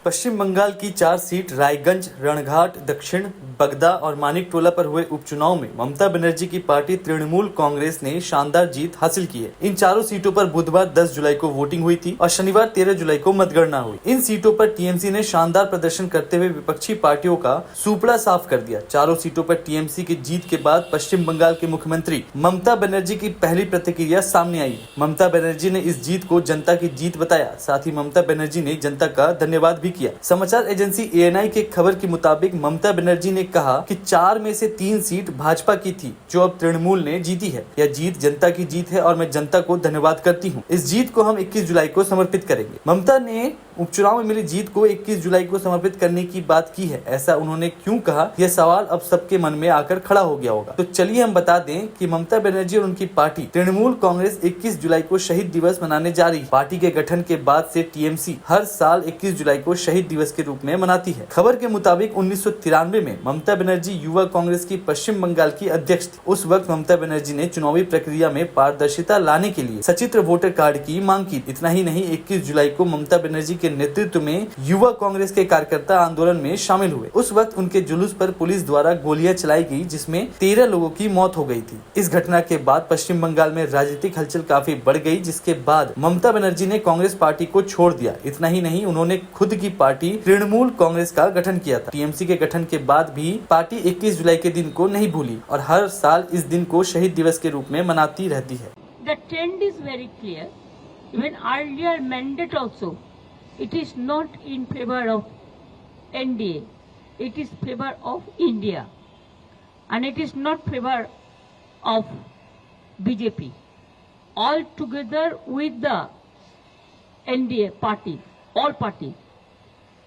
पश्चिम बंगाल की 4 सीट रायगंज, रणघाट, दक्षिण, बगदा और मानिकटोला पर हुए उपचुनाव में ममता बनर्जी की पार्टी तृणमूल कांग्रेस ने शानदार जीत हासिल की है। इन चारों सीटों पर बुधवार 10 जुलाई को वोटिंग हुई थी और शनिवार 13 जुलाई को मतगणना हुई। इन सीटों पर टीएमसी ने शानदार प्रदर्शन करते हुए विपक्षी पार्टियों का सुपड़ा साफ कर दिया। चारों सीटों पर टीएमसी की जीत के बाद पश्चिम बंगाल के मुख्यमंत्री ममता बनर्जी की पहली प्रतिक्रिया सामने आई। ममता बनर्जी ने इस जीत को जनता की जीत बताया। साथ ही ममता बनर्जी ने जनता का धन्यवाद भी किया। समाचार एजेंसी एएनआई के खबर के मुताबिक ममता बनर्जी ने कहा कि 4 में से 3 सीट भाजपा की थी जो अब तृणमूल ने जीती है। यह जीत जनता की जीत है और मैं जनता को धन्यवाद करती हूँ। इस जीत को हम 21 जुलाई को समर्पित करेंगे। ममता ने उपचुनाव में मिली जीत को 21 जुलाई को समर्पित करने की बात की है। ऐसा उन्होंने क्यों कहा, यह सवाल अब सबके मन में आकर खड़ा हो गया होगा। तो चलिए हम बता दें कि ममता बनर्जी और उनकी पार्टी तृणमूल कांग्रेस 21 जुलाई को शहीद दिवस मनाने जा रही है। पार्टी के गठन के बाद से टीएमसी हर साल 21 जुलाई को शहीद दिवस के रूप में मनाती है। खबर के मुताबिक 1993 में ममता बनर्जी युवा कांग्रेस की पश्चिम बंगाल की अध्यक्ष थी। उस वक्त ममता बनर्जी ने चुनावी प्रक्रिया में पारदर्शिता लाने के लिए सचित्र वोटर कार्ड की मांग की। इतना ही नहीं, 21 जुलाई को ममता बनर्जी के नेतृत्व में युवा कांग्रेस के कार्यकर्ता आंदोलन में शामिल हुए। उस वक्त उनके जुलूस पर पुलिस द्वारा गोलियां चलाई गई, जिसमें 13 लोगों की मौत हो गई थी। इस घटना के बाद पश्चिम बंगाल में राजनीतिक हलचल काफी बढ़ गई, जिसके बाद ममता बनर्जी ने कांग्रेस पार्टी को छोड़ दिया। इतना ही नहीं, उन्होंने खुद की पार्टी तृणमूल कांग्रेस का गठन किया था। टीएमसी के गठन के बाद भी पार्टी 21 जुलाई के दिन को नहीं भूली और हर साल इस दिन को शहीद दिवस के रूप में मनाती रहती है। The trend is very clear. Even earlier mandate also, it is not in favor of NDA. It is favor of India, and it is not favor of BJP. All together with the NDA party, all party.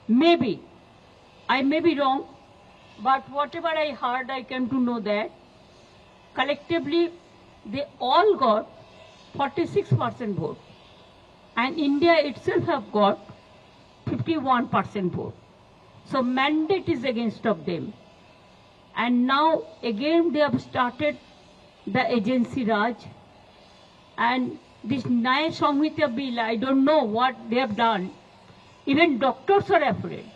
Maybe I may be wrong, but whatever I heard, I came to know that collectively they all got 46% vote, and India itself have got 51% vote. So mandate is against of them, and now again they have started the agency Raj, and this Nyaya Samhita bill, I don't know what they have done. Even doctors are afraid.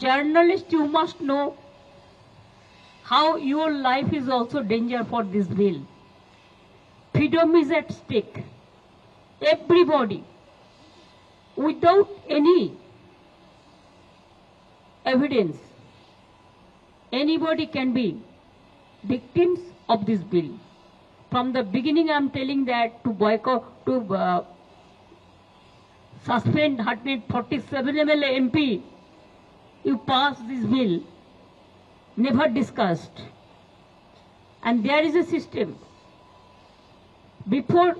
Journalists, you must know how your life is also danger for this bill. Freedom is at stake. Everybody, without any evidence, anybody can be victims of this bill. From the beginning, I am telling that to boycott, to suspend 147 MLA MP, you pass this bill, never discussed. And there is a system. Before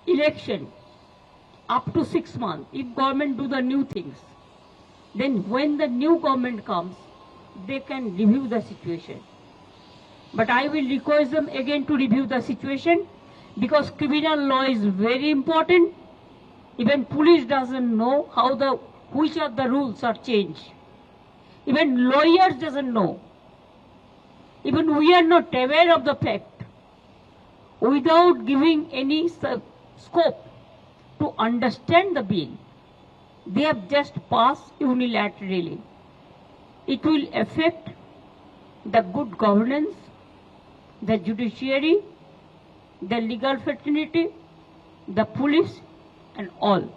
election, up to 6 months, if government do the new things, then when the new government comes, they can review the situation. But I will request them again to review the situation, because criminal law is very important. Even police doesn't know which of the rules are changed. Even lawyers doesn't know. Even we are not aware of the fact. Without giving any scope to understand the bill, they have just passed unilaterally. It will affect the good governance, the judiciary, the legal fraternity, the police, and all.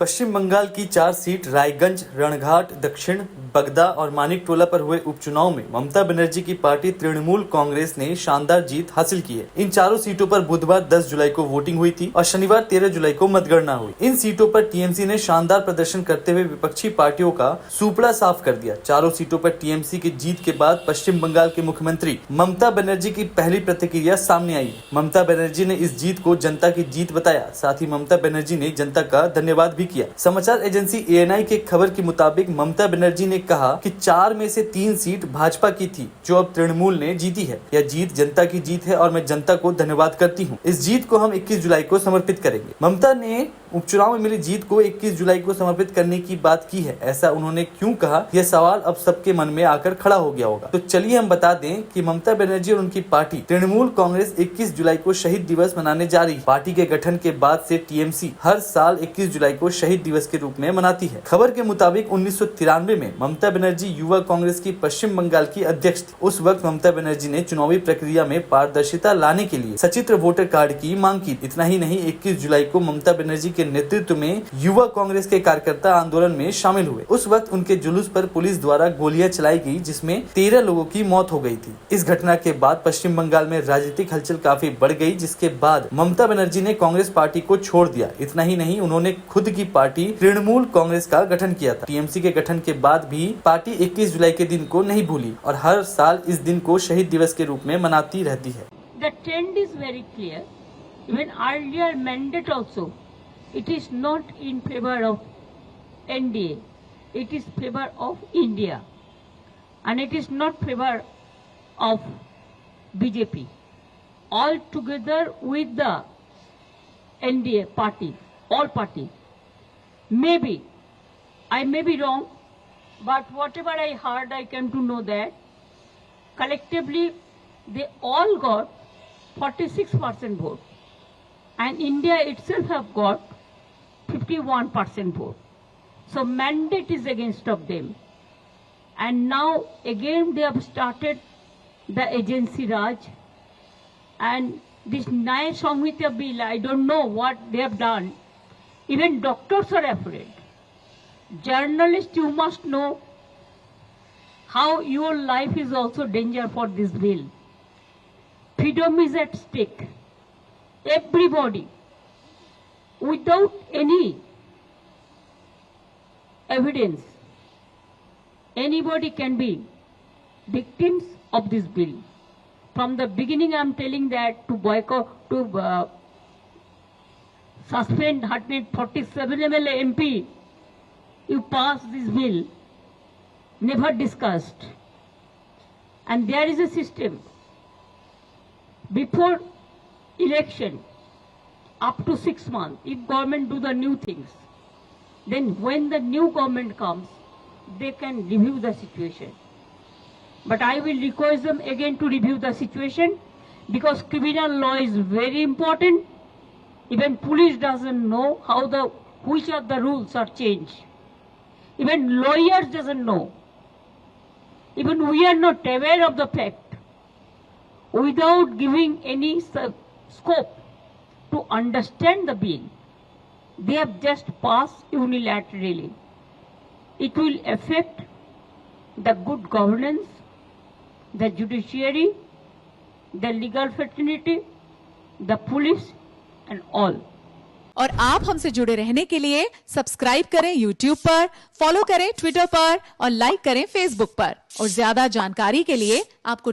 पश्चिम बंगाल की 4 seat Raiganj, Ranaghat, दक्षिण, बगदा और मानिकटोला पर हुए उपचुनाव में ममता बनर्जी की party Trinamool Congress ने शानदार जीत हासिल की है। इन चारों सीटों पर बुधवार 10 जुलाई को वोटिंग हुई थी और शनिवार 13 जुलाई को मतगणना हुई। इन सीटों पर टीएमसी ने शानदार प्रदर्शन करते हुए विपक्षी पार्टियों का सुपड़ा साफ कर दिया। चारों सीटों पर टीएमसी की जीत के बाद पश्चिम बंगाल के मुख्यमंत्री ममता बनर्जी की पहली प्रतिक्रिया सामने आई। ममता बनर्जी ने इस जीत को जनता की जीत बताया। साथ ही ममता बनर्जी ने जनता का धन्यवाद भी किया। समाचार एजेंसी एएनआई के खबर के मुताबिक ममता बनर्जी ने कहा कि 4 में से 3 सीट भाजपा की थी जो अब तृणमूल ने जीती है। यह जीत जनता की जीत है और मैं जनता को धन्यवाद करती हूँ। इस जीत को हम 21 जुलाई को समर्पित करेंगे। ममता ने उपचुनाव में मिली जीत को 21 जुलाई को समर्पित करने की बात की है। ऐसा उन्होंने क्यों कहा, यह सवाल अब सबके मन में आकर खड़ा हो गया होगा। तो चलिए हम बता दें कि ममता बनर्जी और उनकी पार्टी तृणमूल कांग्रेस 21 जुलाई को शहीद दिवस मनाने जा रही है। पार्टी के गठन के बाद से टीएमसी हर साल 21 जुलाई को शहीद दिवस के रूप में मनाती है। खबर के मुताबिक 1993 में ममता बनर्जी युवा कांग्रेस की पश्चिम बंगाल की अध्यक्ष थी। उस वक्त ममता बनर्जी ने चुनावी प्रक्रिया में पारदर्शिता लाने के लिए सचित्र वोटर कार्ड की मांग की। इतना ही नहीं, 21 जुलाई को ममता बनर्जी के नेतृत्व में युवा कांग्रेस के कार्यकर्ता आंदोलन में शामिल हुए। उस वक्त उनके जुलूस पर पुलिस द्वारा गोलियां चलाई गई, जिसमें 13 लोगों की मौत हो गई थी। इस घटना के बाद पश्चिम बंगाल में राजनीतिक हलचल काफी बढ़ गई, जिसके बाद ममता बनर्जी ने कांग्रेस पार्टी को छोड़ दिया। इतना ही नहीं, उन्होंने खुद की पार्टी तृणमूल कांग्रेस का गठन किया था। टीएमसी के गठन के बाद भी पार्टी 21 जुलाई के दिन को नहीं भूली और हर साल इस दिन को शहीद दिवस के रूप में मनाती रहती है। The trend is very clear. Even earlier mandate also, it is not in favor of NDA. It is favor of India, and it is not favor of BJP. All together with the NDA party, all party. Maybe I may be wrong, but whatever I heard, I came to know that collectively they all got 46% vote, and India itself have got 51% vote. So mandate is against of them, and now again they have started the agency Raj, and this Nyaya Samhita bill, I don't know what they have done. Even doctors are afraid. Journalists, you must know how your life is also danger for this bill. Freedom is at stake. Everybody, without any evidence, anybody can be victims of this bill. From the beginning, I am telling that to boycott, to suspend 147 MLA MP, you pass this bill, never discussed. And there is a system. Before election, up to 6 months, if government do the new things, then when the new government comes, they can review the situation. But I will request them again to review the situation, because criminal law is very important. Even police doesn't know which of the rules are changed. Even lawyers doesn't know. Even we are not aware of the fact. Without giving any scope to understand the bill, they have just passed unilaterally. It will affect the good governance, the judiciary, the legal fraternity, the police and all. और आप हमसे जुड़े रहने के लिए subscribe करें YouTube पर, follow करें Twitter पर और लाइक करें Facebook पर। और ज्यादा जानकारी के लिए आपको